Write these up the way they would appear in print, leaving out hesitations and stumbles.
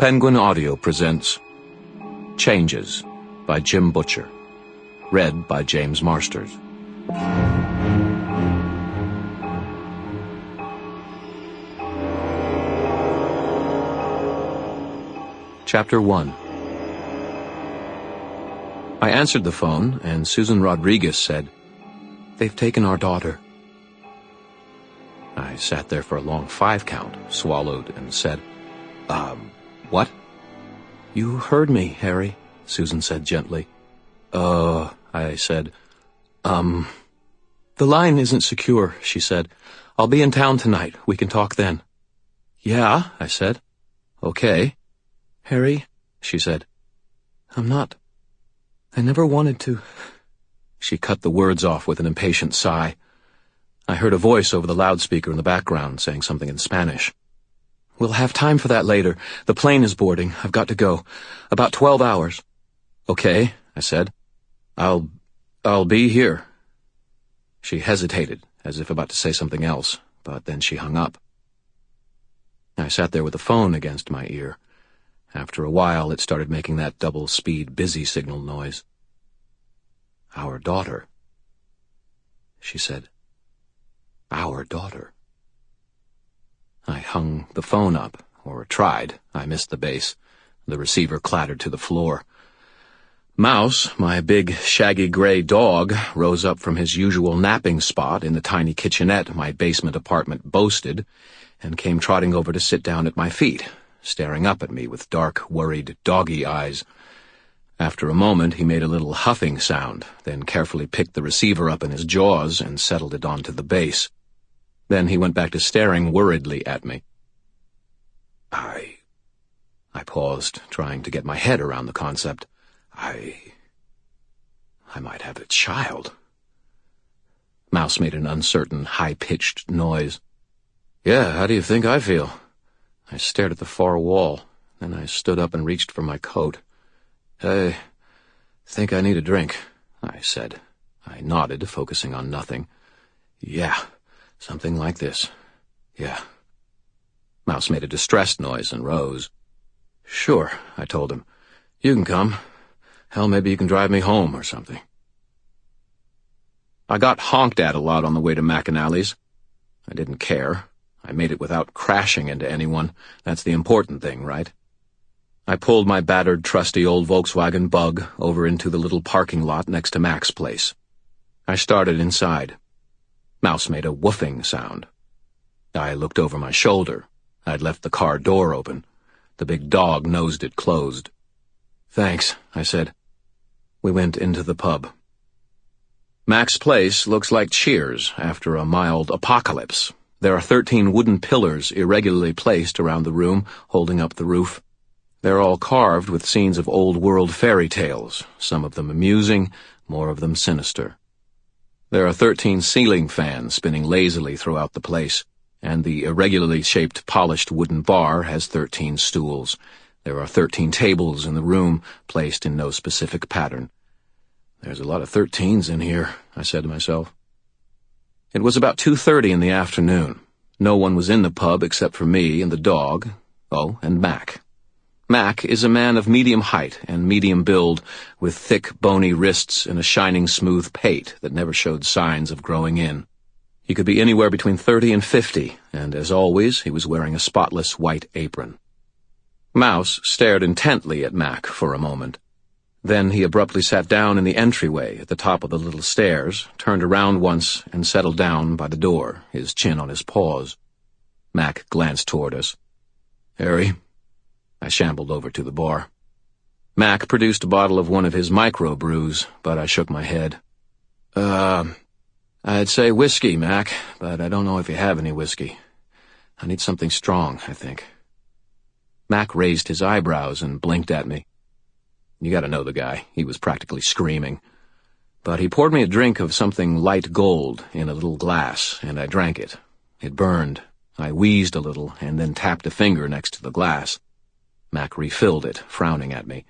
Penguin Audio presents Changes by Jim Butcher. Read by James Marsters. Chapter 1. I answered the phone, and Susan Rodriguez said, "They've taken our daughter." I sat there for a long 5 count, swallowed, and said, what? "You heard me, Harry," Susan said gently. I said, The line isn't secure," she said. "I'll be in town tonight. We can talk then." "Yeah," I said. "Okay." "Harry," she said, I never wanted to." She cut the words off with an impatient sigh. I heard a voice over the loudspeaker in the background saying something in Spanish. "We'll have time for that later. The plane is boarding. I've got to go. About 12 hours. "Okay," I said. I'll be here." She hesitated, as if about to say something else, but then she hung up. I sat there with the phone against my ear. After a while, it started making that double-speed busy signal noise. "Our daughter," she said. "Our daughter." I hung the phone up, or tried. I missed the base. The receiver clattered to the floor. Mouse, my big, shaggy gray dog, rose up from his usual napping spot in the tiny kitchenette my basement apartment boasted, and came trotting over to sit down at my feet, staring up at me with dark, worried, doggy eyes. After a moment, he made a little huffing sound, then carefully picked the receiver up in his jaws and settled it onto the base. Then he went back to staring worriedly at me. I paused, trying to get my head around the concept. I might have a child. Mouse made an uncertain, high-pitched noise. "Yeah, how do you think I feel?" I stared at the far wall. Then I stood up and reached for my coat. "I think I need a drink," I said. I nodded, focusing on nothing. "Yeah. Something like this. Yeah." Mouse made a distressed noise and rose. "Sure," I told him. "You can come. Hell, maybe you can drive me home or something." I got honked at a lot on the way to McAnally's. I didn't care. I made it without crashing into anyone. That's the important thing, right? I pulled my battered, trusty old Volkswagen Bug over into the little parking lot next to Mac's place. I started inside. Mouse made a woofing sound. I looked over my shoulder. I'd left the car door open. The big dog nosed it closed. "Thanks," I said. We went into the pub. Mac's place looks like Cheers after a mild apocalypse. There are 13 wooden pillars irregularly placed around the room, holding up the roof. They're all carved with scenes of old-world fairy tales, some of them amusing, more of them sinister. There are 13 ceiling fans spinning lazily throughout the place, and the irregularly shaped polished wooden bar has 13 stools. There are 13 tables in the room, placed in no specific pattern. "There's a lot of 13s in here," I said to myself. It was about 2:30 in the afternoon. No one was in the pub except for me and the dog. Oh, and Mac. Mac is a man of medium height and medium build, with thick, bony wrists and a shining, smooth pate that never showed signs of growing in. He could be anywhere between 30 and 50, and as always, he was wearing a spotless white apron. Mouse stared intently at Mac for a moment. Then he abruptly sat down in the entryway at the top of the little stairs, turned around once, and settled down by the door, his chin on his paws. Mac glanced toward us. "Harry?" I shambled over to the bar. Mac produced a bottle of one of his micro-brews, but I shook my head. I'd say whiskey, Mac, but I don't know if you have any whiskey. I need something strong, I think." Mac raised his eyebrows and blinked at me. You gotta know the guy. He was practically screaming. But he poured me a drink of something light gold in a little glass, and I drank it. It burned. I wheezed a little, and then tapped a finger next to the glass. Mac refilled it, frowning at me.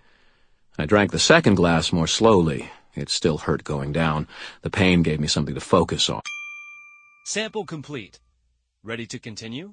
I drank the second glass more slowly. It still hurt going down. The pain gave me something to focus on. Sample complete. Ready to continue?